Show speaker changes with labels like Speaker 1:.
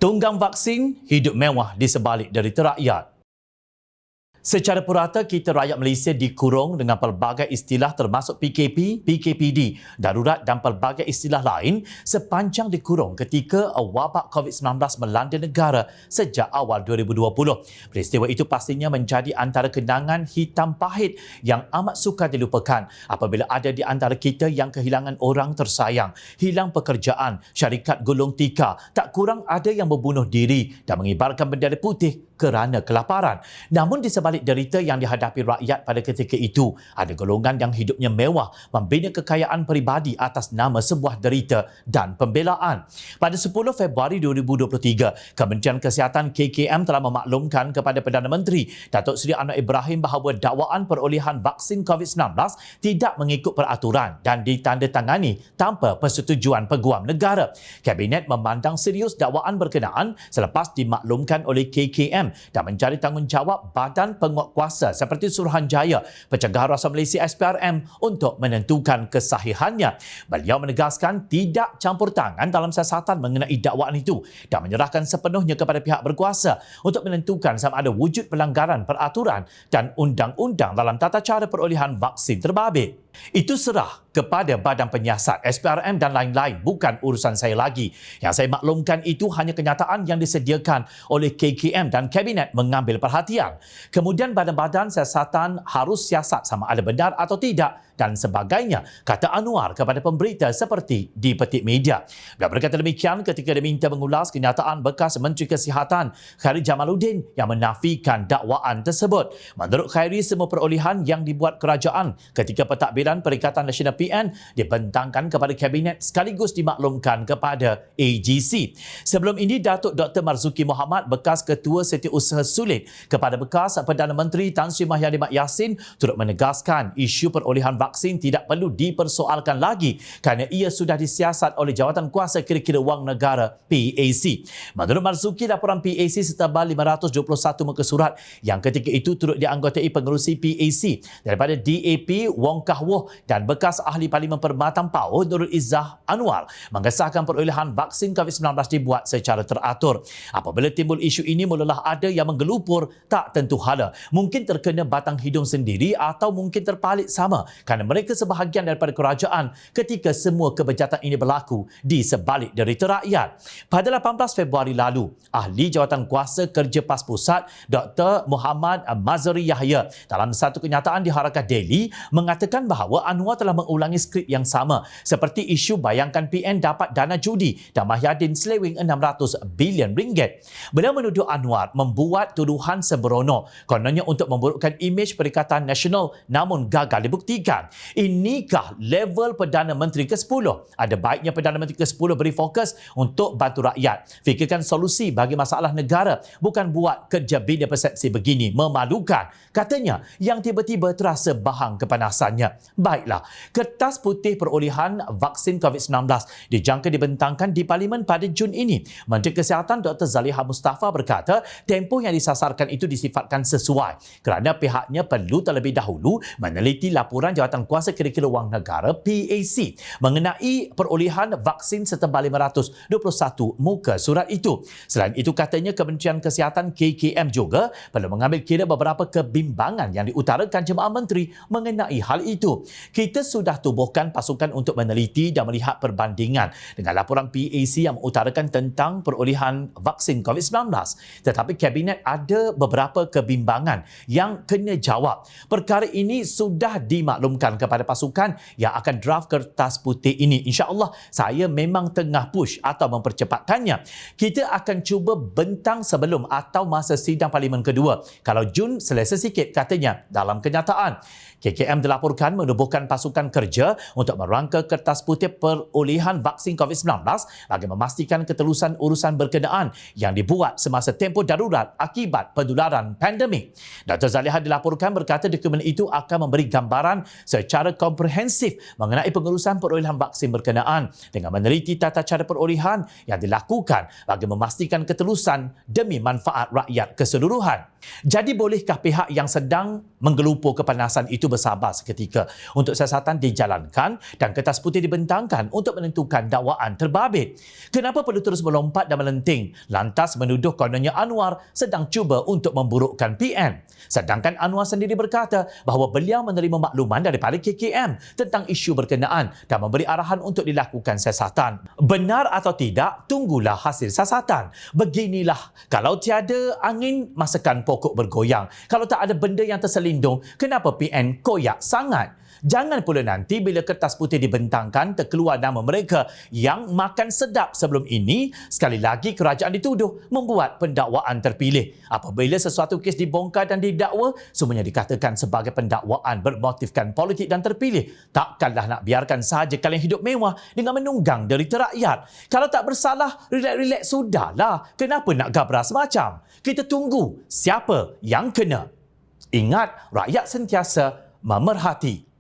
Speaker 1: Tunggang vaksin, hidup mewah di sebalik derita rakyat. Secara purata, kita rakyat Malaysia dikurung dengan pelbagai istilah termasuk PKP, PKPD, darurat dan pelbagai istilah lain sepanjang dikurung ketika wabak COVID-19 melanda negara sejak awal 2020. Peristiwa itu pastinya menjadi antara kenangan hitam pahit yang amat sukar dilupakan apabila ada di antara kita yang kehilangan orang tersayang, hilang pekerjaan, syarikat gulung tikar, tak kurang ada yang membunuh diri dan mengibarkan bendera putih kerana kelaparan. Namun di sebalik derita yang dihadapi rakyat pada ketika itu, ada golongan yang hidupnya mewah membina kekayaan peribadi atas nama sebuah derita dan pembelaan. Pada 10 Februari 2023, Kementerian Kesihatan KKM telah memaklumkan kepada Perdana Menteri Datuk Seri Anwar Ibrahim bahawa dakwaan perolehan vaksin COVID-19 tidak mengikut peraturan dan ditandatangani tanpa persetujuan peguam negara. Kabinet memandang serius dakwaan berkenaan selepas dimaklumkan oleh KKM dan mencari tanggungjawab Badan Penguatkuasa seperti Suruhanjaya Pencegahan Rasuah Malaysia SPRM untuk menentukan kesahihannya. Beliau menegaskan tidak campur tangan dalam siasatan mengenai dakwaan itu dan menyerahkan sepenuhnya kepada pihak berkuasa untuk menentukan sama ada wujud pelanggaran peraturan dan undang-undang dalam tata cara perolehan vaksin terbabit. Itu serah kepada Badan Penyiasat, SPRM dan lain-lain, bukan urusan saya lagi. Yang saya maklumkan itu hanya kenyataan yang disediakan oleh KKM dan Kabinet mengambil perhatian. Kemudian badan-badan siasatan harus siasat sama ada benar atau tidak dan sebagainya, kata Anwar kepada pemberita seperti dipetik media. Dia berkata demikian ketika diminta mengulas kenyataan bekas Menteri Kesihatan Khairi Jamaluddin yang menafikan dakwaan tersebut. Menurut Khairi, semua perolehan yang dibuat kerajaan ketika pentadbiran Perikatan Nasional PN dibentangkan kepada Kabinet sekaligus dimaklumkan kepada AGC. Sebelum ini, Datuk Dr. Marzuki Mohamad, bekas Ketua Setiausaha Sulit kepada bekas Perdana Menteri Tan Sri Mahyani Mat Yassin, turut menegaskan isu perolehan vaksin tidak perlu dipersoalkan lagi kerana ia sudah disiasat oleh Jawatan Kuasa Kira-kira Wang Negara PAC. Menurut Marzuki, laporan PAC setebal 521 muka surat yang ketika itu turut dianggotai pengerusi PAC daripada DAP Wong Kah Woh dan bekas Ahli Parlimen Perkhidmatan PAUH Nurul Izzah Anwar mengesahkan perolehan vaksin COVID-19 dibuat secara teratur. Apabila timbul isu ini, mulalah ada yang menggelupur tak tentu hala. Mungkin terkena batang hidung sendiri atau mungkin terpalit sama kerana mereka sebahagian daripada kerajaan ketika semua kebejatan ini berlaku di sebalik derita rakyat. Pada 18 Februari lalu, Ahli Jawatan Kuasa Kerja PAS Pusat Dr. Muhammad Mazari Yahya dalam satu kenyataan di Harakah Daily mengatakan bahawa Anwar telah mengulangi skrip yang sama seperti isu bayangkan PN dapat dana judi dan Mahyadin selewing 600 bilion ringgit. Beliau menuduh Anwar membuat tuduhan sembrono kononnya untuk memburukkan imej Perikatan Nasional namun gagal dibuktikan. Inikah level Perdana Menteri ke-10? Ada baiknya Perdana Menteri ke-10 beri fokus untuk bantu rakyat. Fikirkan solusi bagi masalah negara, bukan buat kerja bina persepsi begini. Memalukan, katanya, yang tiba-tiba terasa bahang kepanasannya. Baiklah, kertas putih perolehan vaksin COVID-19 dijangka dibentangkan di Parlimen pada Jun ini. Menteri Kesihatan Dr. Zaliha Mustafa berkata tempoh yang disasarkan itu disifatkan sesuai kerana pihaknya perlu terlebih dahulu meneliti laporan Jawatan Kuasa Kira-kira Wang Negara PAC mengenai perolehan vaksin setebal 521 muka surat itu. Selain itu, katanya Kementerian Kesihatan KKM juga perlu mengambil kira beberapa kebimbangan yang diutarakan Jemaah Menteri mengenai hal itu. Kita sudah tubuhkan pasukan untuk meneliti dan melihat perbandingan dengan laporan PAC yang mengutarakan tentang perolehan vaksin COVID-19. Tetapi Kabinet ada beberapa kebimbangan yang kena jawab. Perkara ini sudah dimaklumkan kepada pasukan yang akan draft kertas putih ini. InsyaAllah saya memang tengah push atau mempercepatkannya. Kita akan cuba bentang sebelum atau masa sidang Parlimen kedua. Kalau Jun selesai sikit, katanya dalam kenyataan. KKM dilaporkan menubuhkan pasukan kerja untuk merangka kertas putih perolehan vaksin COVID-19 bagi memastikan keterusan urusan berkenaan yang dibuat semasa tempoh darurat akibat penularan pandemik. Dr. Zaliha dilaporkan berkata dokumen itu akan memberi gambaran secara komprehensif mengenai pengurusan perolehan vaksin berkenaan dengan meneliti tata cara perolehan yang dilakukan bagi memastikan keterusan demi manfaat rakyat keseluruhan. Jadi bolehkah pihak yang sedang menggelupur kepanasan itu bersabar seketika untuk siasatan dijalankan dan kertas putih dibentangkan untuk menentukan dakwaan terbabit. Kenapa perlu terus melompat dan melenting lantas menuduh kononnya Anwar sedang cuba untuk memburukkan PN? Sedangkan Anwar sendiri berkata bahawa beliau menerima makluman daripada KKM tentang isu berkenaan dan memberi arahan untuk dilakukan siasatan. Benar atau tidak, tunggulah hasil siasatan. Beginilah, kalau tiada angin, masakan pokok bergoyang. Kalau tak ada benda yang terselindung, kenapa PN koyak sangat? Jangan pula nanti bila kertas putih dibentangkan terkeluar nama mereka yang makan sedap sebelum ini, sekali lagi kerajaan dituduh membuat pendakwaan terpilih. Apabila sesuatu kes dibongkar dan didakwa, semuanya dikatakan sebagai pendakwaan bermotifkan politik dan terpilih. Takkanlah nak biarkan sahaja kalian hidup mewah dengan menunggang derita rakyat. Kalau tak bersalah, relax-relax sudahlah. Kenapa nak gabra semacam? Kita tunggu siapa yang kena. Ingat, rakyat sentiasa memerhati.